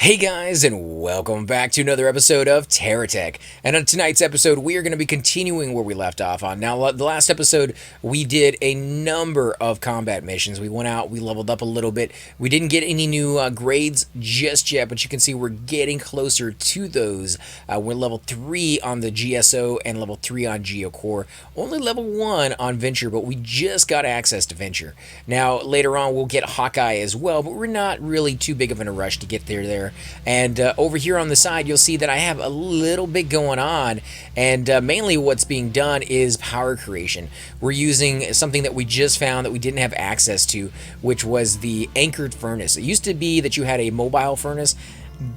Hey guys, and welcome back to another episode of TerraTech. And on tonight's episode, we are going to be continuing where we left off on. Now, the last episode, we did a number of combat missions. We went out, we leveled up a little bit. We didn't get any new grades just yet, but you can see we're getting closer to those. We're level 3 on the GSO and level 3 on GeoCore. Only level 1 on Venture, but we just got access to Venture. Now, later on, we'll get Hawkeye as well, but we're not really too big of in a rush to get there. And over here on the side, you'll see that I have a little bit going on, and mainly what's being done is power creation. We're using something that we just found that we didn't have access to, which was the anchored furnace. It used to be that you had a mobile furnace.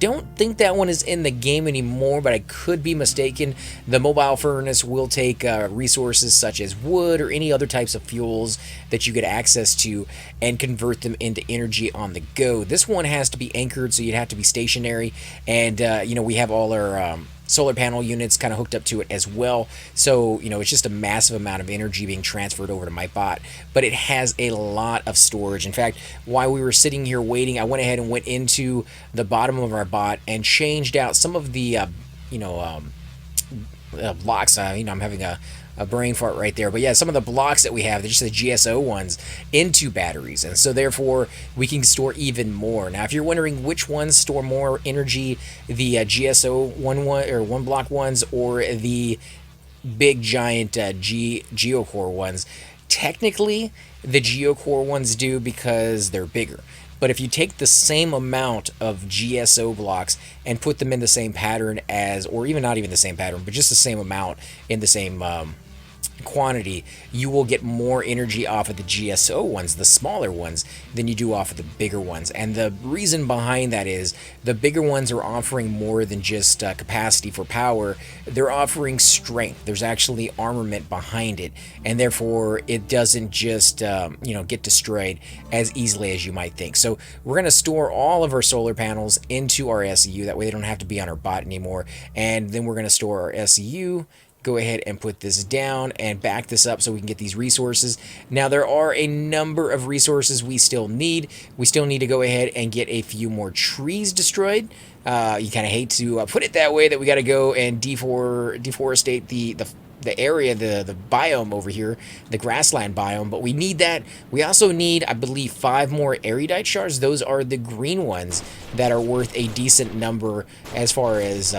Don't think that one is in the game anymore, but I could be mistaken. The mobile furnace will take resources such as wood or any other types of fuels that you get access to and convert them into energy on the go. This one has to be anchored, so you'd have to be stationary, and we have all our solar panel units kind of hooked up to it as well. So, it's just a massive amount of energy being transferred over to my bot, but it has a lot of storage. In fact, while we were sitting here waiting, I went ahead and went into the bottom of our bot and changed out some of the, blocks. I'm having a brain fart right there. But yeah, some of the blocks that we have, they're just the GSO ones, into batteries. And so therefore, we can store even more. Now, if you're wondering which ones store more energy, the GSO one block ones or the big giant GeoCore ones, technically the GeoCore ones do because they're bigger. But if you take the same amount of GSO blocks and put them in the same pattern as, or even not even the same pattern, but just the same amount in the same quantity, you will get more energy off of the GSO ones, the smaller ones, than you do off of the bigger ones. And the reason behind that is the bigger ones are offering more than just capacity for power. They're offering strength. There's actually armament behind it, and therefore it doesn't just get destroyed as easily as you might think. So we're going to store all of our solar panels into our SEU. That way they don't have to be on our bot anymore. And then we're going to store our SEU. Go ahead and put this down and back this up so we can get these resources. Now, there are a number of resources we still need. We still need to go ahead and get a few more trees destroyed. You kind of hate to put it that way, that we got to go and deforestate the area, the biome over here, the grassland biome, but we need that. We also need, I believe, 5 more erudite shards. Those are the green ones that are worth a decent number as far as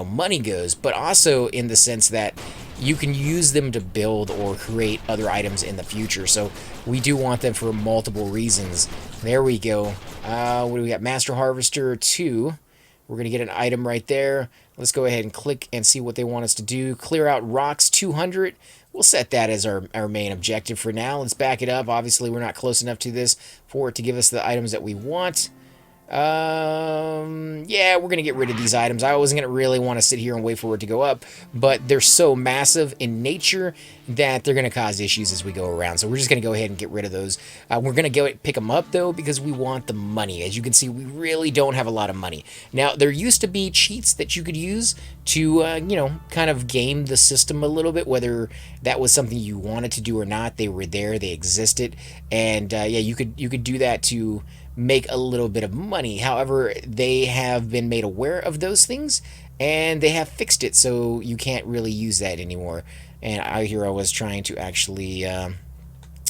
money goes, but also in the sense that you can use them to build or create other items in the future. So we do want them for multiple reasons. There we go. What do we got? Master Harvester 2. We're going to get an item right there. Let's go ahead and click and see what they want us to do. Clear out rocks 200. We'll set that as our main objective for now. Let's back it up. Obviously, we're not close enough to this for it to give us the items that we want. Yeah, we're gonna get rid of these items. I wasn't gonna really want to sit here and wait for it to go up, but they're so massive in nature that they're gonna cause issues as we go around. So we're just gonna go ahead and get rid of those. We're gonna go pick them up though, because we want the money. As you can see, we really don't have a lot of money. Now, there used to be cheats that you could use to, kind of game the system a little bit, whether that was something you wanted to do or not. They were there, they existed, and yeah, you could do that to make a little bit of money. However, they have been made aware of those things and they have fixed it, so you can't really use that anymore. And I was trying to actually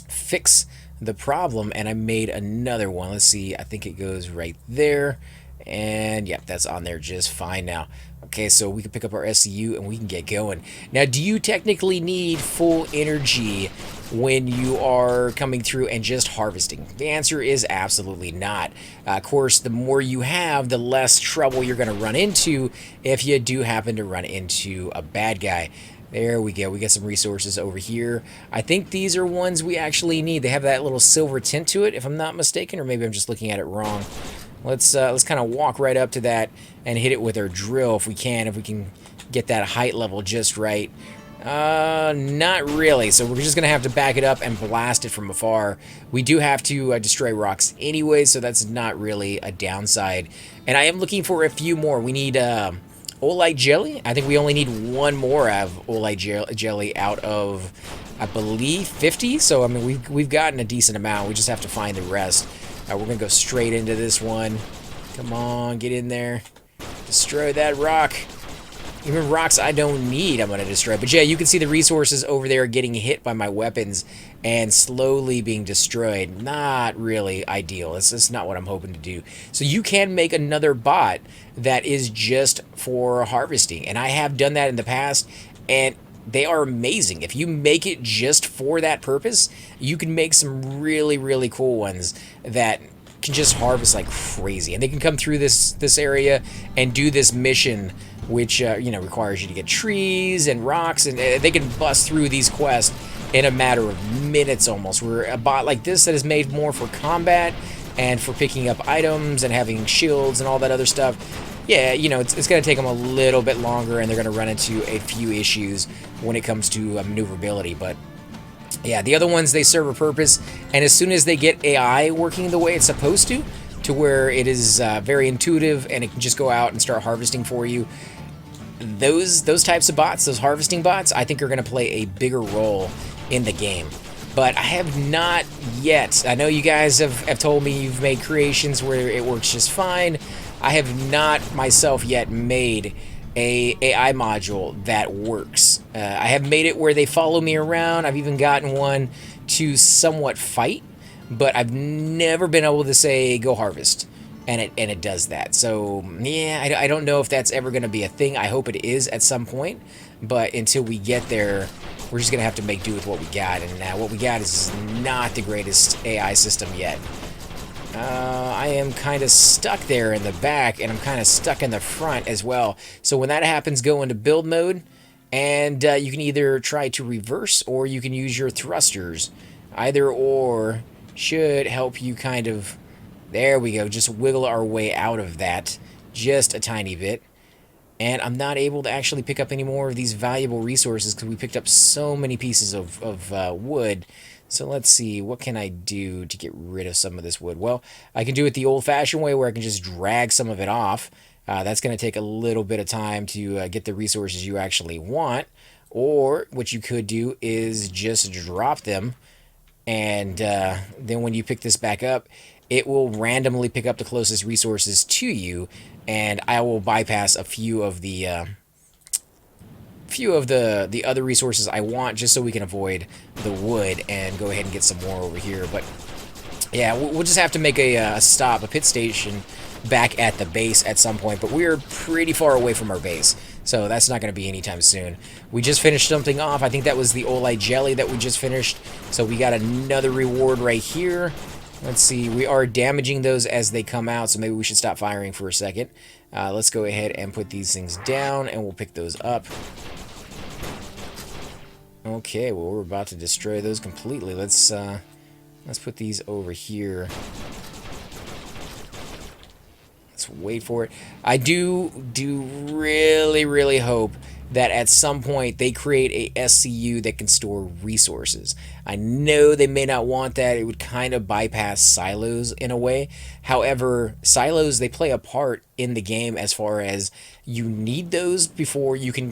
fix the problem, and I made another one. Let's see, I think it goes right there, and yeah, that's on there just fine now. Okay, so we can pick up our SCU and we can get going. Now, do you technically need full energy when you are coming through and just harvesting? The answer is absolutely not. Of course, the more you have, the less trouble you're going to run into if you do happen to run into a bad guy. There we go. We got some resources over here. I think these are ones we actually need. They have that little silver tint to it, if I'm not mistaken, or maybe I'm just looking at it wrong. Let's kind of walk right up to that and hit it with our drill if we can get that height level just right. Not really, so we're just gonna have to back it up and blast it from afar. We do have to destroy rocks anyway, so that's not really a downside. And I am looking for a few more. We need Olite jelly. I think we only need one more of Olite jelly out of, I believe, 50. So I mean, we've gotten a decent amount. We just have to find the rest. We're gonna go straight into this one. Come on, get in there. Destroy that rock. Even rocks I don't need, I'm going to destroy. But yeah, you can see the resources over there getting hit by my weapons and slowly being destroyed. Not really ideal. This is not what I'm hoping to do. So you can make another bot that is just for harvesting. And I have done that in the past, and they are amazing. If you make it just for that purpose, you can make some really, really cool ones that can just harvest like crazy. And they can come through this area and do this mission, which requires you to get trees and rocks, and they can bust through these quests in a matter of minutes almost. Where a bot like this that is made more for combat and for picking up items and having shields and all that other stuff, yeah, it's going to take them a little bit longer, and they're going to run into a few issues when it comes to maneuverability. But yeah, the other ones, they serve a purpose, and as soon as they get AI working the way it's supposed to where it is very intuitive and it can just go out and start harvesting for you, those types of bots, those harvesting bots, I think are going to play a bigger role in the game. But I have not yet. I know you guys have told me you've made creations where it works just fine. I have not myself yet made a AI module that works. I have made it where they follow me around. I've even gotten one to somewhat fight, but I've never been able to say go harvest, and it does that. So yeah, I don't know if that's ever going to be a thing. I hope it is at some point, but until we get there, we're just going to have to make do with what we got, and what we got is not the greatest AI system yet. I am kind of stuck there in the back, and I'm kind of stuck in the front as well. So when that happens, go into build mode, and you can either try to reverse, or you can use your thrusters. Either or should help you kind of, there we go, just wiggle our way out of that just a tiny bit. And I'm not able to actually pick up any more of these valuable resources because we picked up so many pieces of wood. So let's see, what can I do to get rid of some of this wood? Well, I can do it the old-fashioned way where I can just drag some of it off. That's going to take a little bit of time to get the resources you actually want. Or what you could do is just drop them, and then when you pick this back up, it will randomly pick up the closest resources to you, and I will bypass a few of the other resources I want, just so we can avoid the wood and go ahead and get some more over here. But yeah, we'll just have to make a pit station back at the base at some point, but we're pretty far away from our base, so that's not going to be anytime soon. We just finished something off. I think that was the Oli jelly that we just finished, so we got another reward right here. Let's see, we are damaging those as they come out, so maybe we should stop firing for a second. Let's go ahead and put these things down, and we'll pick those up. Okay, well, we're about to destroy those completely. Let's put these over here. Let's wait for it. I do really, really hope that at some point they create a SCU that can store resources. I know they may not want that. It would kind of bypass silos in a way. However, silos, they play a part in the game as far as you need those before you can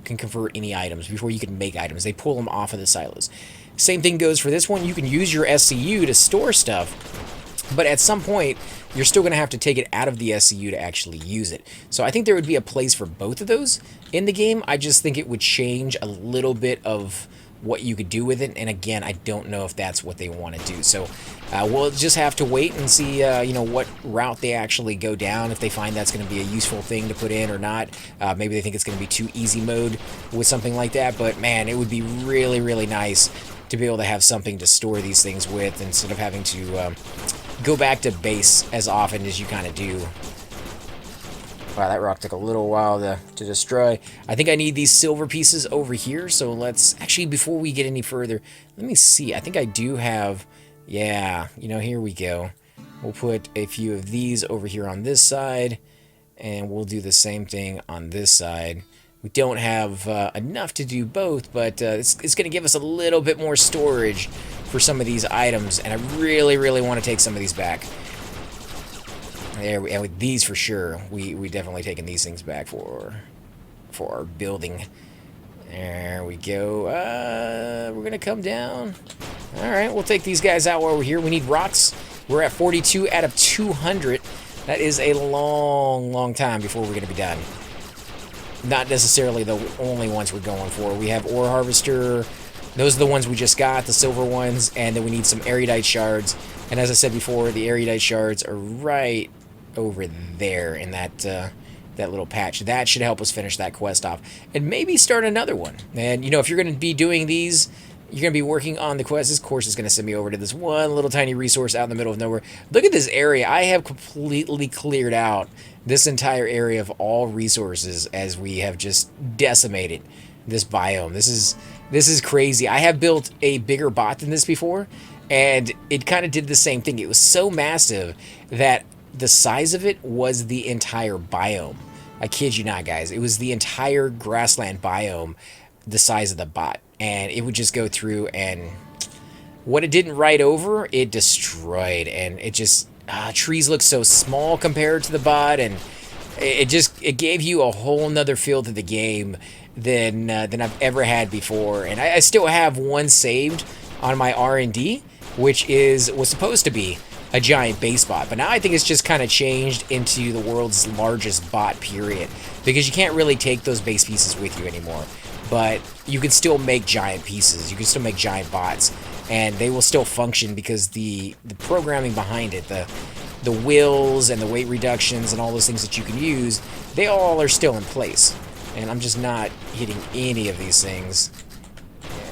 convert any items, before you can make items. They pull them off of the silos. Same thing goes for this one. You can use your SCU to store stuff, but at some point, you're still going to have to take it out of the SCU to actually use it. So I think there would be a place for both of those in the game. I just think it would change a little bit of what you could do with it. And again, I don't know if that's what they want to do. So we'll just have to wait and see what route they actually go down, if they find that's going to be a useful thing to put in or not. Maybe they think it's going to be too easy mode with something like that. But man, it would be really, really nice to be able to have something to store these things with instead of having to go back to base as often as you kind of do. Wow, that rock took a little while to destroy. I think I need these silver pieces over here, so let's... Actually, before we get any further, let me see. I think I do have... Yeah, here we go. We'll put a few of these over here on this side, and we'll do the same thing on this side. We don't have enough to do both, but it's going to give us a little bit more storage for some of these items, and I really, really want to take some of these back. There, and with these for sure, we definitely taking these things back for our building. There we go. We're going to come down. All right, we'll take these guys out while we're here. We need rocks. We're at 42 out of 200. That is a long, long time before we're going to be done. Not necessarily the only ones we're going for. We have Ore Harvester. Those are the ones we just got, the silver ones. And then we need some Erudite shards. And as I said before, the Erudite shards are right over there in that that little patch. That should help us finish that quest off. And maybe start another one. And, you know, if you're going to be doing these, you're going to be working on the quest. This course is going to send me over to this one little tiny resource out in the middle of nowhere. Look at this area. I have completely cleared out this entire area of all resources as we have just decimated this biome. This is crazy. I have built a bigger bot than this before, and it kind of did the same thing. It was so massive that the size of it was the entire biome. I kid you not, guys. It was the entire grassland biome, the size of the bot. And it would just go through, and what it didn't ride over, it destroyed. And it just, trees look so small compared to the bot, and it gave you a whole nother feel to the game than I've ever had before. And I still have one saved on my R&D, which was supposed to be a giant base bot, but now I think it's just kind of changed into the world's largest bot, period, because you can't really take those base pieces with you anymore. But you can still make giant pieces. You can still make giant bots, and they will still function because the programming behind it, the wheels and the weight reductions and all those things that you can use, they all are still in place. And I'm just not hitting any of these things.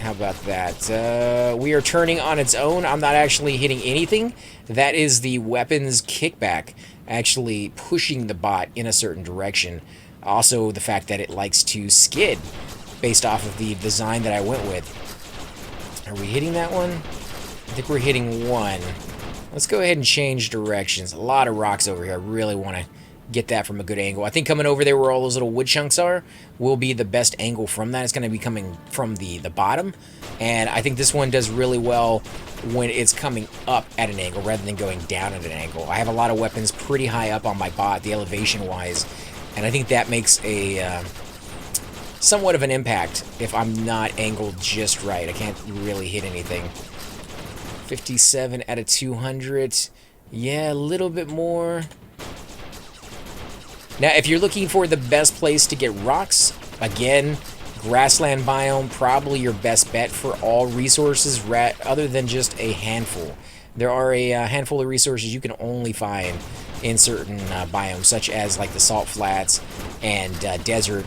How about that? We are turning on its own. I'm not actually hitting anything. That is the weapons kickback actually pushing the bot in a certain direction. Also, the fact that it likes to skid based off of the design that I went with. Are we hitting that one? I think we're hitting one. Let's go ahead and change directions. A lot of rocks over here. I really want to get that from a good angle. I think coming over there where all those little wood chunks are will be the best angle from that. It's going to be coming from the bottom, and I think this one does really well when it's coming up at an angle rather than going down at an angle. I have a lot of weapons pretty high up on my bot, the elevation wise, and I think that makes a somewhat of an impact if I'm not angled just right. I can't really hit anything. 57 out of 200. Yeah, a little bit more. Now, if you're looking for the best place to get rocks, again, grassland biome, probably your best bet for all resources, other than just a handful. There are a handful of resources you can only find in certain biomes, such as like the salt flats and desert.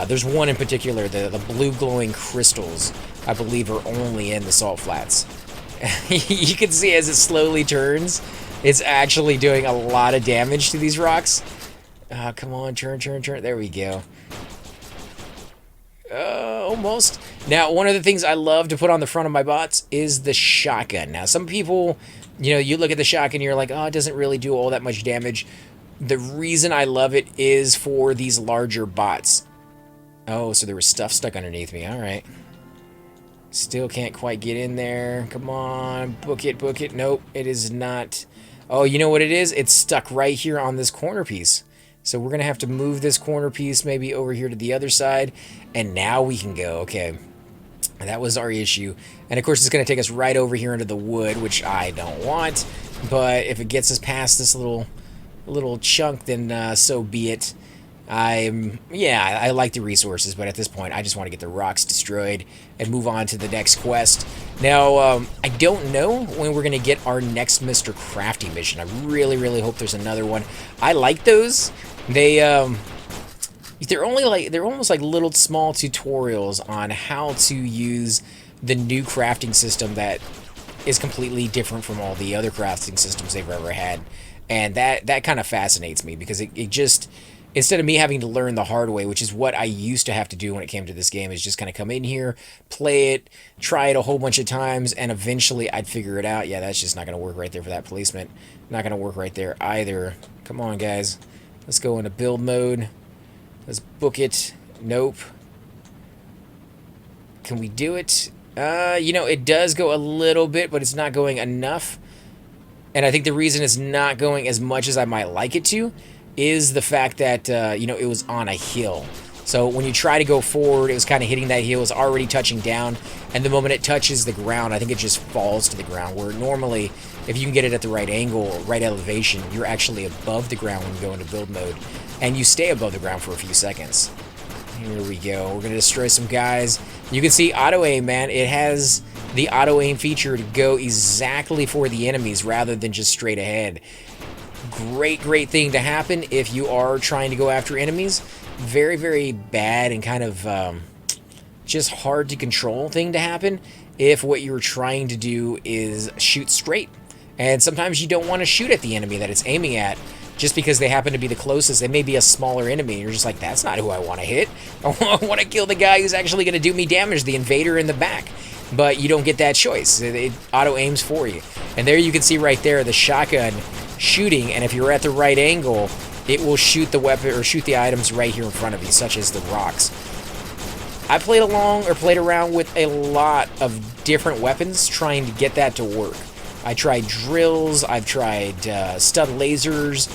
There's one in particular, the blue glowing crystals, I believe are only in the salt flats. You can see as it slowly turns, it's actually doing a lot of damage to these rocks. Come on, turn. There we go. Almost. Now, one of the things I love to put on the front of my bots is the shotgun. Now, some people, you know, you look at the shotgun and you're like, oh, it doesn't really do all that much damage. The reason I love it is for these larger bots. Oh, so there was stuff stuck underneath me. All right. Still can't quite get in there. Come on, book it. Nope, it is not. Oh, you know what it is? It's stuck right here on this corner piece. So we're going to have to move this corner piece maybe over here to the other side. And now we can go. Okay. That was our issue. And of course, it's going to take us right over here into the wood, which I don't want. But if it gets us past this little chunk, then so be it. I like the resources, but at this point, I just want to get the rocks destroyed and move on to the next quest. Now, I don't know when we're going to get our next Mr. Crafty mission. I really, really hope there's another one. I like those. They're almost like little small tutorials on how to use the new crafting system that is completely different from all the other crafting systems they've ever had. And that kind of fascinates me because it just, instead of me having to learn the hard way, which is what I used to have to do when it came to this game, is just kind of come in here, play it, try it a whole bunch of times, and eventually I'd figure it out. Yeah, that's just not going to work right there for that placement. Not going to work right there either. Come on, guys. Let's go into build mode. Let's book it. Nope. Can we do it? You know, it does go a little bit, but it's not going enough. And I think the reason it's not going as much as I might like it to is the fact that, you know, it was on a hill. So when you try to go forward, it was kind of hitting that hill, it's already touching down, and the moment it touches the ground, I think it just falls to the ground, where normally, if you can get it at the right angle, right elevation, you're actually above the ground when you go into build mode, and you stay above the ground for a few seconds. Here we go. We're going to destroy some guys. You can see auto-aim, man. It has the auto-aim feature to go exactly for the enemies rather than just straight ahead. Great thing to happen if you are trying to go after enemies. Very bad and kind of just hard to control thing to happen if what you're trying to do is shoot straight. And sometimes you don't want to shoot at the enemy that it's aiming at just because they happen to be the closest. They may be a smaller enemy, and you're just like, that's not who I want to hit. I want to kill the guy who's actually going to do me damage, the invader in the back. But you don't get that choice. It auto-aims for you. And there you can see right there the shotgun shooting, and if you're at the right angle, it will shoot the weapon or shoot the items right here in front of you, such as the rocks. I played around with a lot of different weapons trying to get that to work. I tried drills, I've tried stud lasers.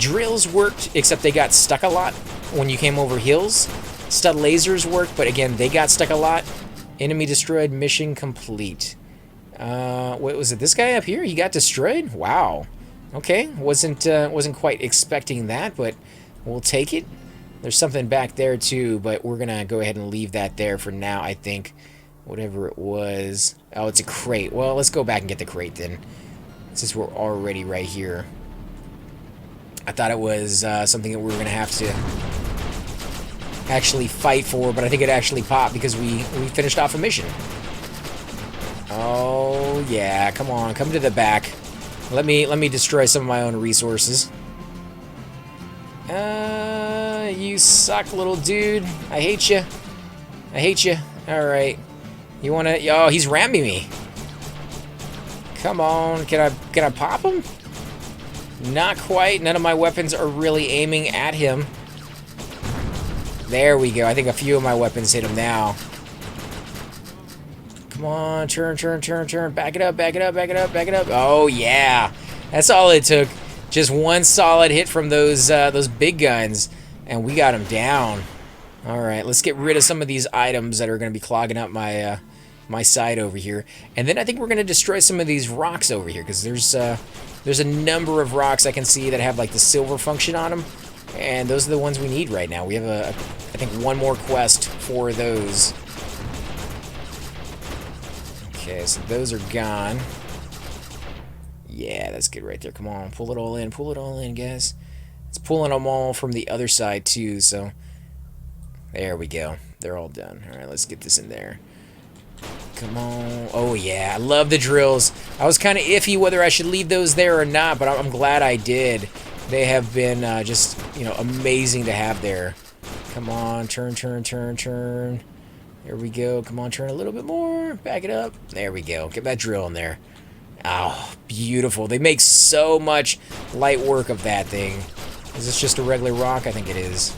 Drills worked, except they got stuck a lot when you came over hills. Stud lasers worked, but again, they got stuck a lot. Enemy destroyed, mission complete. What was it? This guy up here? He got destroyed? Wow. Okay, wasn't quite expecting that, but we'll take it. There's something back there too, but we're gonna go ahead and leave that there for now, I think. Whatever it was. Oh, it's a crate. Well, let's go back and get the crate then, since we're already right here. I thought it was something that we were gonna have to actually fight for, but I think it actually popped because we finished off a mission. Oh yeah, come on, come to the back. Let me destroy some of my own resources. You suck, little dude. I hate you. I hate you. All right. You wanna? Oh, he's ramming me. Come on, can I pop him? Not quite. None of my weapons are really aiming at him. There we go. I think a few of my weapons hit him now. Come on, turn. Back it up, back it up, back it up, back it up. Oh, yeah. That's all it took. Just one solid hit from those big guns, and we got him down. All right, let's get rid of some of these items that are going to be clogging up my my side over here. And then I think we're going to destroy some of these rocks over here, because there's a number of rocks I can see that have, like, the silver function on them. And those are the ones we need right now. We have, I think, one more quest for those. Okay, so those are gone. Yeah, that's good right there. Come on, pull it all in. Pull it all in, guys. It's pulling them all from the other side, too, so... There we go. They're all done. All right, let's get this in there. Come on. Oh, yeah, I love the drills. I was kind of iffy whether I should leave those there or not, but I'm glad I did. They have been just, you know, amazing to have there. Come on, turn. There we go. Come on, turn a little bit more. Back it up. There we go. Get that drill in there. Oh, beautiful. They make so much light work of that thing. Is this just a regular rock? I think it is.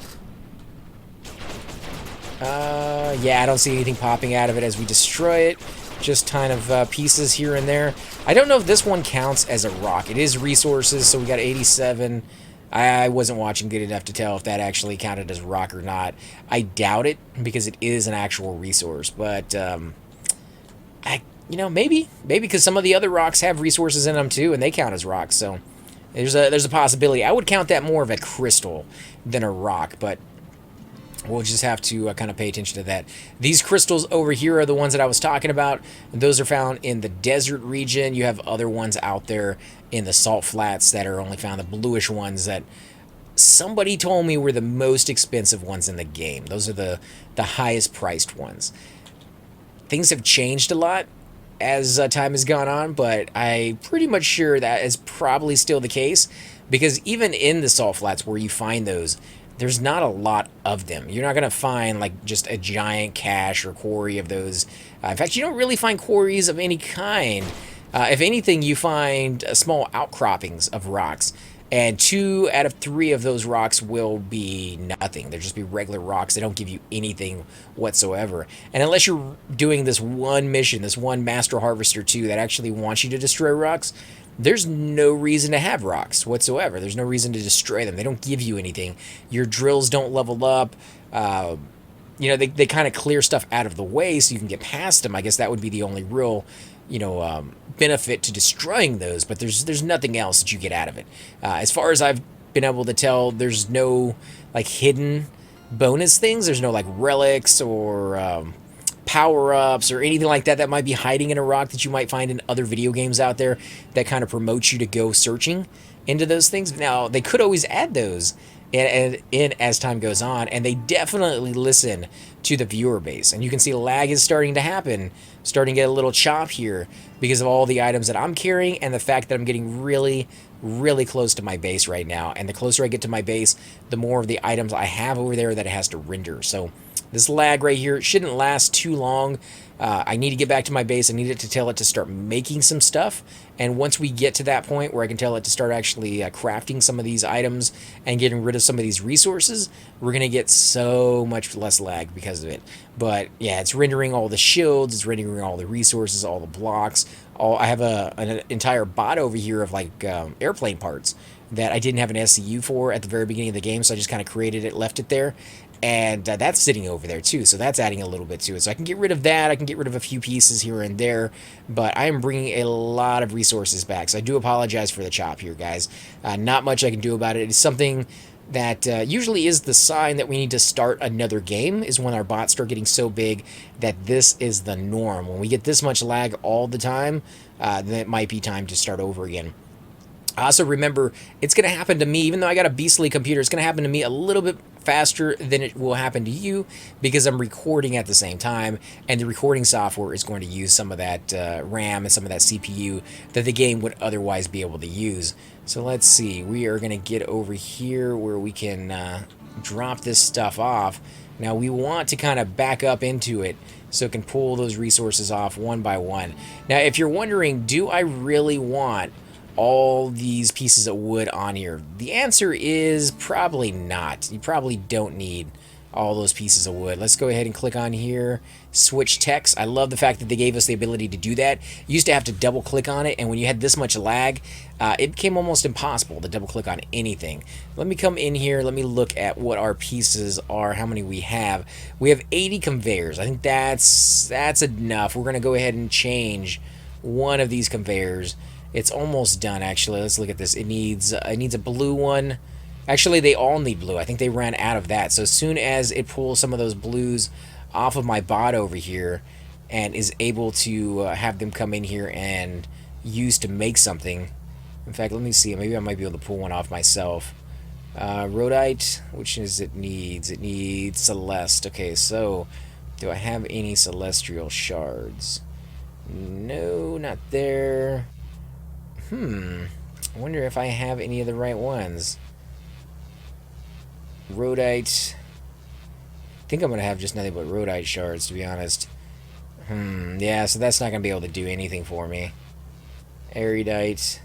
Yeah, I don't see anything popping out of it as we destroy it. Just kind of pieces here and there. I don't know if this one counts as a rock. It is resources, so we got 87. I wasn't watching good enough to tell if that actually counted as rock or not. I doubt it, because it is an actual resource. But, you know, maybe because some of the other rocks have resources in them too, and they count as rocks. So there's a possibility. I would count that more of a crystal than a rock, but we'll just have to kind of pay attention to that. These crystals over here are the ones that I was talking about. Those are found in the desert region. You have other ones out there in the salt flats that are only found, the bluish ones that somebody told me were the most expensive ones in the game. Those are the highest priced ones. Things have changed a lot as time has gone on, but I'm pretty much sure that is probably still the case, because even in the salt flats where you find those, there's not a lot of them. You're not going to find, like, just a giant cache or quarry of those. In fact, you don't really find quarries of any kind. If anything, you find small outcroppings of rocks, and 2 out of 3 of those rocks will be nothing. They'll just be regular rocks. They don't give you anything whatsoever. And unless you're doing this one mission, this one Master Harvester 2 that actually wants you to destroy rocks, there's no reason to have rocks whatsoever. There's no reason to destroy them. They don't give you anything. Your drills don't level up. They kind of clear stuff out of the way so you can get past them. I guess that would be the only real, benefit to destroying those. But there's nothing else that you get out of it. As far as I've been able to tell, there's no like hidden bonus things. There's no like relics or power-ups or anything like that might be hiding in a rock that you might find in other video games out there that kind of promotes you to go searching into those things. Now, they could always add those in as time goes on, and they definitely listen to the viewer base. And you can see lag is starting to happen, starting to get a little chop here because of all the items that I'm carrying and the fact that I'm getting really, really close to my base right now. And the closer I get to my base, the more of the items I have over there that it has to render. So this lag right here, it shouldn't last too long. I need to get back to my base. I need it to tell it to start making some stuff. And once we get to that point where I can tell it to start actually crafting some of these items and getting rid of some of these resources, we're going to get so much less lag because of it. But yeah, it's rendering all the shields, it's rendering all the resources, all the blocks. I have an entire bot over here of like airplane parts that I didn't have an SCU for at the very beginning of the game, so I just kind of created it, left it there. And that's sitting over there too, so that's adding a little bit to it. So I can get rid of that, I can get rid of a few pieces here and there, but I am bringing a lot of resources back. So I do apologize for the chop here, guys. Not much I can do about it. It's something that usually is the sign that we need to start another game, is when our bots start getting so big that this is the norm. When we get this much lag all the time, then it might be time to start over again. Also remember, it's going to happen to me, even though I got a beastly computer, it's going to happen to me a little bit faster than it will happen to you because I'm recording at the same time, and the recording software is going to use some of that RAM and some of that CPU that the game would otherwise be able to use. So let's see, we are going to get over here where we can drop this stuff off. Now we want to kind of back up into it so it can pull those resources off one by one. Now if you're wondering, do I really want all these pieces of wood on here? The answer is probably not. You probably don't need all those pieces of wood. Let's go ahead and click on here, switch text. I love the fact that they gave us the ability to do that. You used to have to double click on it, and when you had this much lag, it became almost impossible to double click on anything. Let me come in here, let me look at what our pieces are, how many we have. We have 80 conveyors. I think that's enough. We're gonna go ahead and change one of these conveyors. It's almost done, actually. Let's look at this. It needs a blue one. Actually, they all need blue. I think they ran out of that. So as soon as it pulls some of those blues off of my bot over here and is able to have them come in here and use to make something. In fact, let me see. Maybe I might be able to pull one off myself. Rhodite, which is it needs? It needs Celeste. Okay, so do I have any Celestial shards? No, not there. I wonder if I have any of the right ones. Rhodite. I think I'm going to have just nothing but Rhodite shards, to be honest. Yeah, so that's not going to be able to do anything for me. Erudite.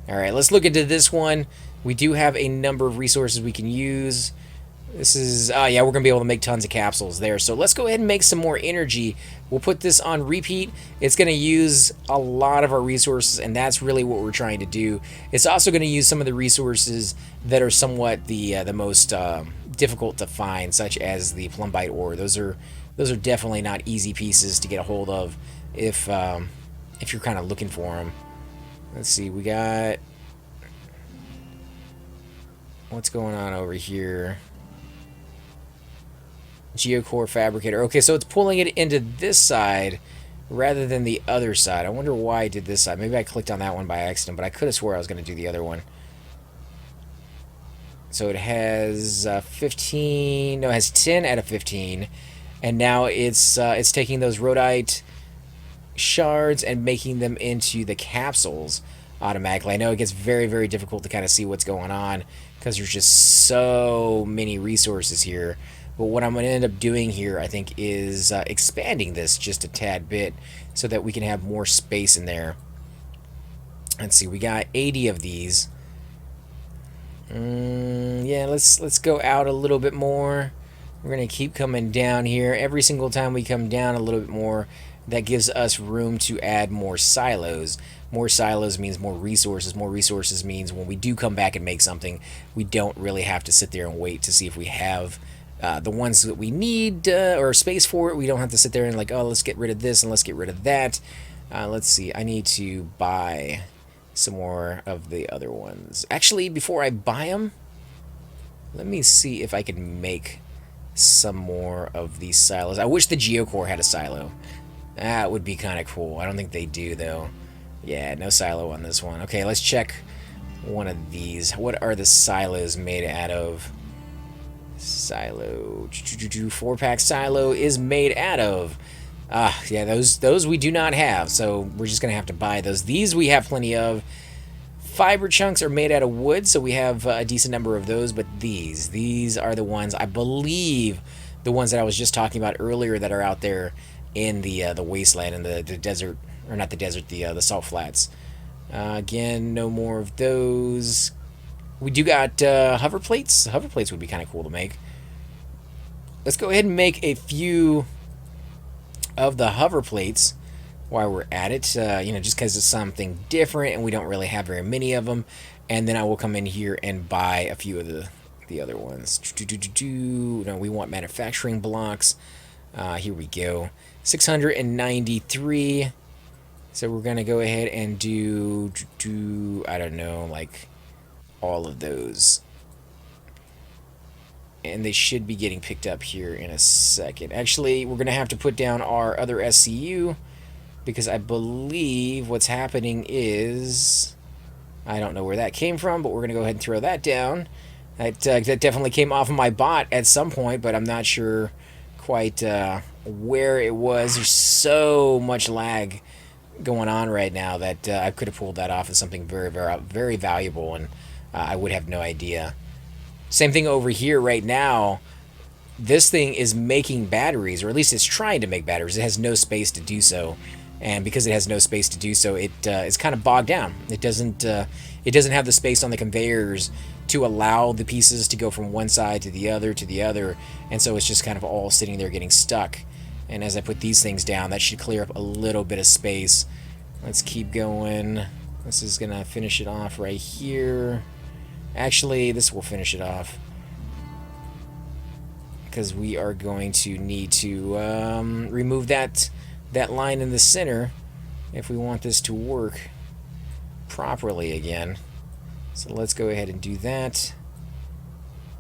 Alright, let's look into this one. We do have a number of resources we can use. This is, yeah, we're going to be able to make tons of capsules there. So let's go ahead and make some more energy. We'll put this on repeat. It's going to use a lot of our resources, and that's really what we're trying to do. It's also going to use some of the resources that are somewhat the most difficult to find, such as the plumbite ore. Those are definitely not easy pieces to get a hold of if you're kind of looking for them. Let's see, we got... What's going on over here? Geocore Fabricator. Okay, so it's pulling it into this side rather than the other side. I wonder why I did this side. Maybe I clicked on that one by accident, but I could have swore I was going to do the other one. So it has 15... No, it has 10 out of 15. And now it's taking those rhodite shards and making them into the capsules automatically. I know it gets very, very difficult to kind of see what's going on because there's just so many resources here. But what I'm going to end up doing here, I think, is expanding this just a tad bit so that we can have more space in there. Let's see, we got 80 of these. Yeah, let's go out a little bit more. We're going to keep coming down here. Every single time we come down a little bit more, that gives us room to add more silos. More silos means more resources. More resources means when we do come back and make something, we don't really have to sit there and wait to see if we have the ones that we need or space for it. We don't have to sit there and like, oh, let's get rid of this and let's get rid of that. Let's see. I need to buy some more of the other ones. Actually, before I buy them, let me see if I can make some more of these silos. I wish the Geocore had a silo. That would be kind of cool. I don't think they do, though. Yeah, no silo on this one. Okay, let's check one of these. What are the silos made out of? Silo. 4-pack silo is made out of. Yeah, those we do not have, so we're just going to have to buy those. These we have plenty of. Fiber chunks are made out of wood, so we have a decent number of those, but these are the ones, I believe, the ones that I was just talking about earlier that are out there in the wasteland, in the desert, or not the desert, the salt flats. Again, no more of those. We do got hover plates. Hover plates would be kind of cool to make. Let's go ahead and make a few of the hover plates while we're at it, just because it's something different and we don't really have very many of them. And then I will come in here and buy a few of the other ones. No, we want manufacturing blocks. Here we go. 693. So we're going to go ahead and do, I don't know, like all of those. And they should be getting picked up here in a second. Actually, we're going to have to put down our other SCU, because I believe what's happening is, I don't know where that came from, but we're going to go ahead and throw that down. That definitely came off of my bot at some point, but I'm not sure quite where it was. There's so much lag going on right now that I could have pulled that off as something very, very, very valuable, and I would have no idea. Same thing over here right now. This thing is making batteries, or at least it's trying to make batteries. It has no space to do so. And because it has no space to do so, it's kind of bogged down. It doesn't have the space on the conveyors to allow the pieces to go from one side to the other, and so it's just kind of all sitting there getting stuck. And as I put these things down, that should clear up a little bit of space. Let's keep going. This is gonna finish it off right here. Actually, this will finish it off, because we are going to need to remove that line in the center if we want this to work properly again. So let's go ahead and do that.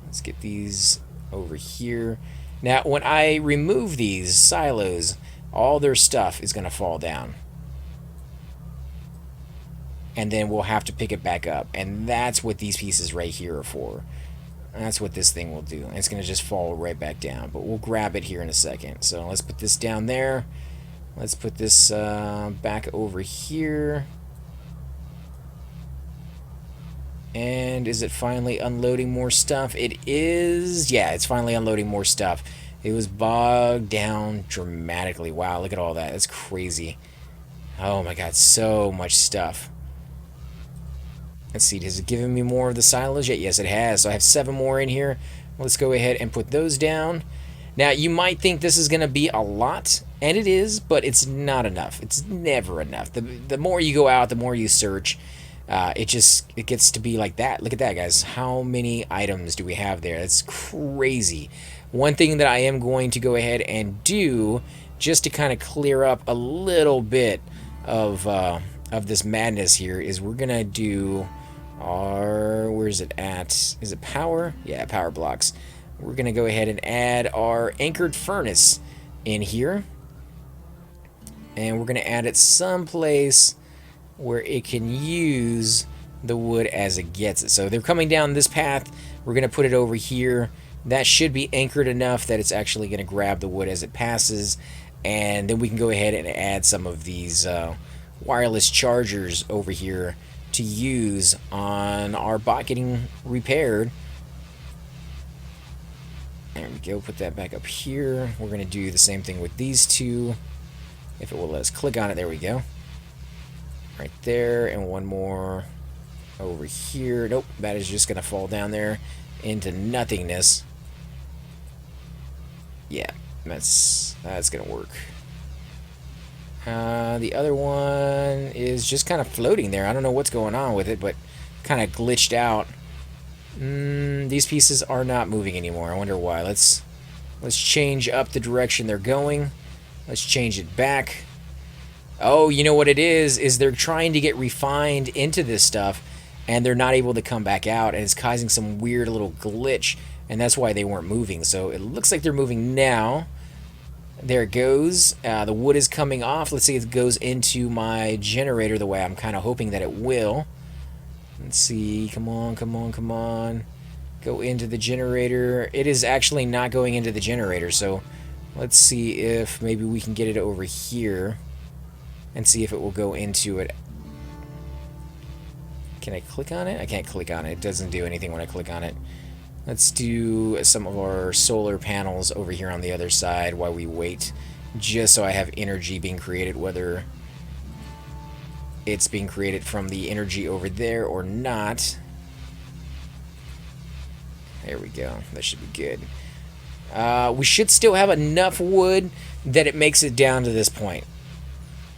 Let's get these over here. Now, when I remove these silos, all their stuff is going to fall down. And then we'll have to pick it back up. And that's what these pieces right here are for. That's what this thing will do. And it's going to just fall right back down. But we'll grab it here in a second. So let's put this down there. Let's put this back over here. And is it finally unloading more stuff? It is. Yeah, it's finally unloading more stuff. It was bogged down dramatically. Wow, look at all that. That's crazy. Oh my god, so much stuff. Let's see, has it given me more of the silos yet? Yes, it has. So I have 7 more in here. Let's go ahead and put those down. Now, you might think this is going to be a lot, and it is, but it's not enough. It's never enough. The more you go out, the more you search, it gets to be like that. Look at that, guys. How many items do we have there? That's crazy. One thing that I am going to go ahead and do, just to kind of clear up a little bit of this madness here, is we're going to do our, where is it at? Is it power? Yeah, power blocks. We're going to go ahead and add our anchored furnace in here. And we're going to add it someplace where it can use the wood as it gets it. So they're coming down this path. We're going to put it over here. That should be anchored enough that it's actually going to grab the wood as it passes. And then we can go ahead and add some of these wireless chargers over here to use on our bot getting repaired. There we go, put that back up here. We're going to do the same thing with these two. If it will let us click on it, there we go. Right there, and one more over here. Nope, that is just going to fall down there into nothingness. Yeah, that's going to work. The other one is just kind of floating there. I don't know what's going on with it, but kind of glitched out. These pieces are not moving anymore. I wonder why. Let's change up the direction they're going. Let's change it back. Oh, you know what it is they're trying to get refined into this stuff, and they're not able to come back out, and it's causing some weird little glitch, and that's why they weren't moving. So it looks like they're moving now. There it goes. The wood is coming off. Let's see if it goes into my generator the way I'm kind of hoping that it will. Let's see. Come on, come on, come on. Go into the generator. It is actually not going into the generator, so let's see if maybe we can get it over here and see if it will go into it. Can I click on it? I can't click on it. It doesn't do anything when I click on it. Let's do some of our solar panels over here on the other side while we wait, just so I have energy being created, whether it's being created from the energy over there or not. There we go. That should be good. We should still have enough wood that it makes it down to this point.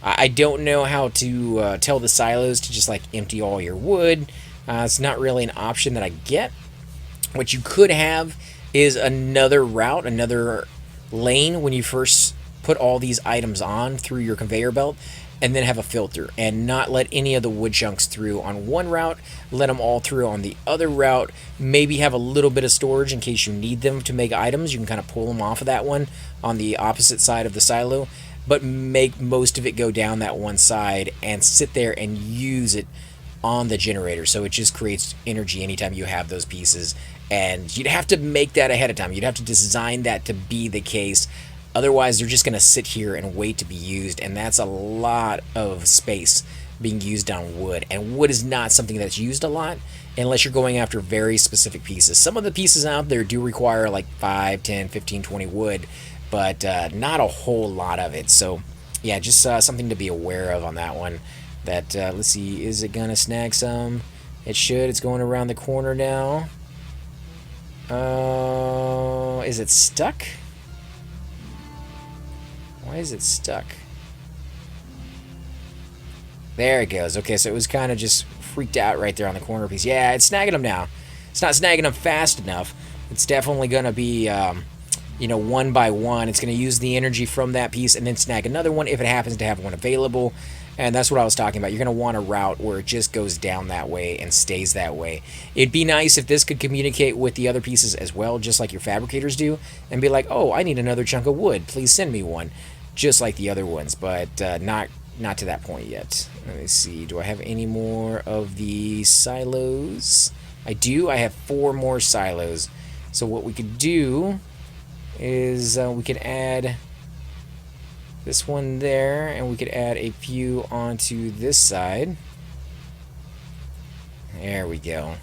I don't know how to tell the silos to just like empty all your wood. It's not really an option that I get. What you could have is another route, another lane when you first put all these items on through your conveyor belt, and then have a filter and not let any of the wood chunks through on one route, let them all through on the other route. Maybe have a little bit of storage in case you need them to make items. You can kind of pull them off of that one on the opposite side of the silo, but make most of it go down that one side and sit there and use it on the generator, so it just creates energy anytime you have those pieces. And you'd have to make that ahead of time. You'd have to design that to be the case. Otherwise, they're just going to sit here and wait to be used, and that's a lot of space being used on wood. And wood is not something that's used a lot unless you're going after very specific pieces. Some of the pieces out there do require like 5, 10, 15, 20 wood, but not a whole lot of it. So yeah, just something to be aware of on that one. That let's see, is it going to snag some? It should. It's going around the corner now. Is it stuck? Why is it stuck? There it goes. Okay, so it was kind of just freaked out right there on the corner piece. Yeah, it's snagging them now. It's not snagging them fast enough. It's definitely going to be, you know, one by one. It's going to use the energy from that piece and then snag another one if it happens to have one available. And that's what I was talking about. You're going to want a route where it just goes down that way and stays that way. It'd be nice if this could communicate with the other pieces as well, just like your fabricators do, and be like, oh, I need another chunk of wood. Please send me one, just like the other ones, but not to that point yet. Let me see. Do I have any more of the silos? I do. I have 4 more silos. So what we could do is we could add this one there, and we could add a few onto this side. There we go.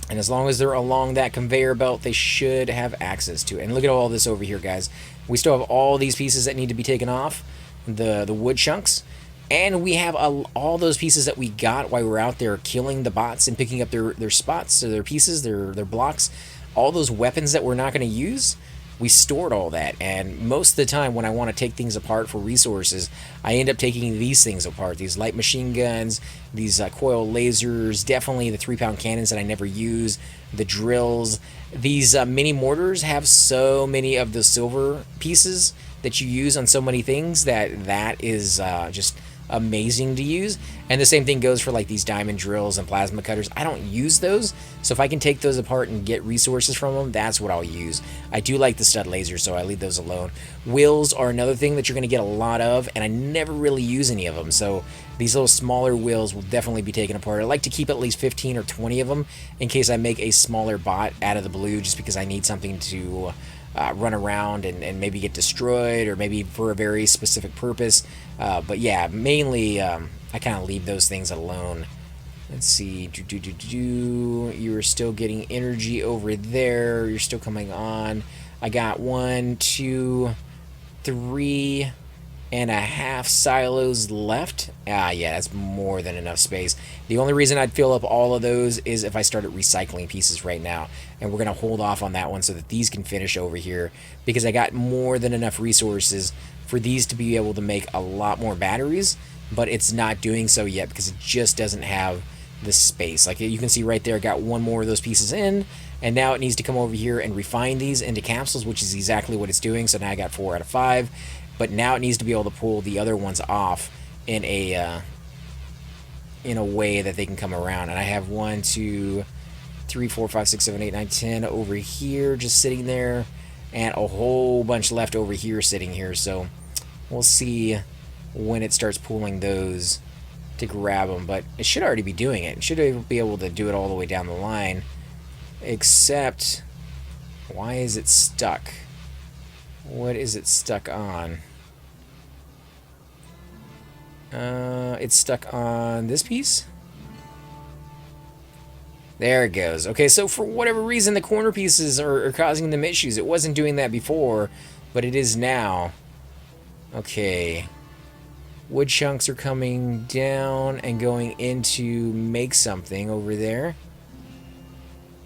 And as long as they're along that conveyor belt, they should have access to it. And look at all this over here, guys. We still have all these pieces that need to be taken off, the wood chunks. And we have all those pieces that we got while we were out there killing the bots and picking up their spots, or their pieces, their blocks. All those weapons that we're not going to use, we stored all that. And most of the time when I want to take things apart for resources, I end up taking these things apart. These light machine guns, these coil lasers, definitely the 3-pound cannons that I never use, the drills. These mini mortars have so many of the silver pieces that you use on so many things that is just amazing to use. And the same thing goes for like these diamond drills and plasma cutters. I don't use those, so if I can take those apart and get resources from them, that's what I'll use. I do like the stud lasers, so I leave those alone. Wheels are another thing that you're going to get a lot of, and I never really use any of them, so these little smaller wheels will definitely be taken apart. I like to keep at least 15 or 20 of them in case I make a smaller bot out of the blue, just because I need something to run around and maybe get destroyed, or maybe for a very specific purpose. But yeah, mainly I kind of leave those things alone. Let's see. You're still getting energy over there. You're still coming on. I got 1, 2, 3, and a half silos left. Ah, yeah, that's more than enough space. The only reason I'd fill up all of those is if I started recycling pieces right now. And we're going to hold off on that one so that these can finish over here, because I got more than enough resources for these to be able to make a lot more batteries, but it's not doing so yet because it just doesn't have the space. Like you can see right there, I got one more of those pieces in, and now it needs to come over here and refine these into capsules, which is exactly what it's doing. So now I got 4 out of 5, but now it needs to be able to pull the other ones off in a way that they can come around. And I have 1, 2, 3, 4, 5, 6, 7, 8, 9, 10 over here just sitting there, and a whole bunch left over here sitting here. So we'll see when it starts pulling those to grab them, but it should already be doing it. It should be able to do it all the way down the line, except why is it stuck? What is it stuck on? It's stuck on this piece. There it goes. Okay, so for whatever reason, the corner pieces are causing them issues. It wasn't doing that before, but it is now. Okay. Wood chunks are coming down and going into make something over there.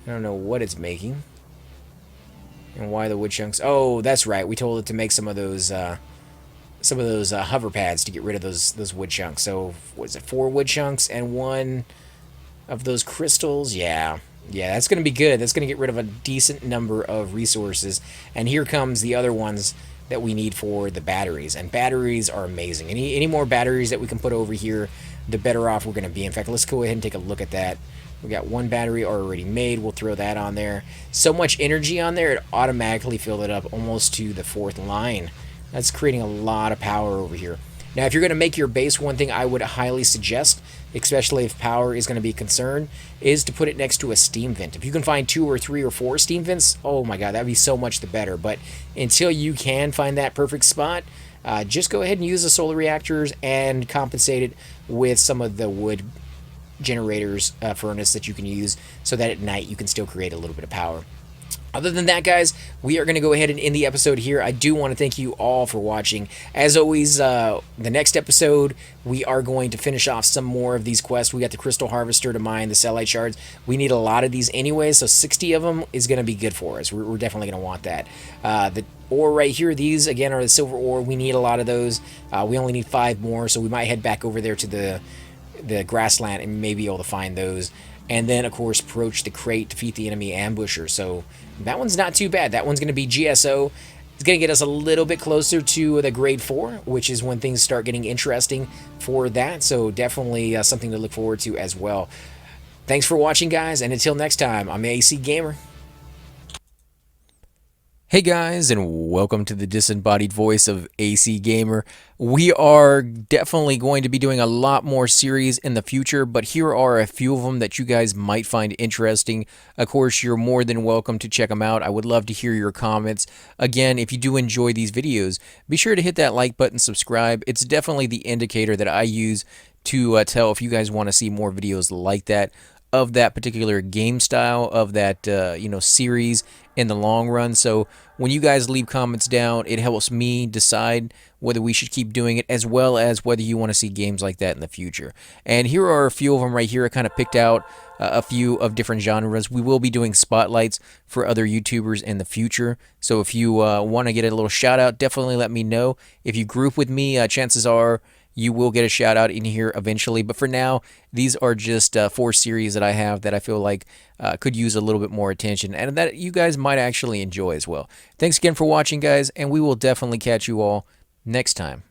I don't know what it's making. And why the wood chunks? Oh, that's right. We told it to make some of those hover pads to get rid of those wood chunks. So, what is it? 4 wood chunks and 1 of those crystals. Yeah, that's going to be good. That's going to get rid of a decent number of resources. And here comes the other ones that we need for the batteries. And batteries are amazing. Any more batteries that we can put over here, the better off we're going to be. In fact, let's go ahead and take a look at that. We got 1 battery already made. We'll throw that on there. So much energy on there, it automatically filled it up almost to the 4th line. That's creating a lot of power over here. Now, if you're going to make your base, one thing I would highly suggest, especially if power is going to be a concern, is to put it next to a steam vent. If you can find 2 or 3 or 4 steam vents, oh my god, that would be so much the better. But until you can find that perfect spot, just go ahead and use the solar reactors and compensate it with some of the wood generators furnace that you can use, so that at night you can still create a little bit of power. Other than that, guys, we are going to go ahead and end the episode here. I do want to thank you all for watching. As always, the next episode, we are going to finish off some more of these quests. We got the Crystal Harvester to mine, the Cellite Shards. We need a lot of these anyway, so 60 of them is going to be good for us. We're definitely going to want that. The ore right here, these, again, are the silver ore. We need a lot of those. We only need 5 more, so we might head back over there to the grassland and maybe be able to find those. And then, of course, approach the crate, defeat the enemy ambusher. So that one's not too bad. That one's going to be GSO. It's going to get us a little bit closer to the grade 4, which is when things start getting interesting for that. So definitely something to look forward to as well. Thanks for watching, guys, and until next time, I'm AC Gamer. Hey guys, and welcome to the disembodied voice of AC Gamer. We are definitely going to be doing a lot more series in the future, but here are a few of them that you guys might find interesting. Of course, you're more than welcome to check them out. I would love to hear your comments. Again, if you do enjoy these videos, be sure to hit that like button, subscribe. It's definitely the indicator that I use to tell if you guys want to see more videos like that, of that particular game style, of that series in the long run. So when you guys leave comments down, it helps me decide whether we should keep doing it, as well as whether you want to see games like that in the future. And here are a few of them right here. I kind of picked out a few of different genres. We will be doing spotlights for other YouTubers in the future. So if you want to get a little shout out, definitely let me know. If you group with me, chances are you will get a shout out in here eventually. But for now, these are just 4 series that I have that I feel like could use a little bit more attention, and that you guys might actually enjoy as well. Thanks again for watching, guys, and we will definitely catch you all next time.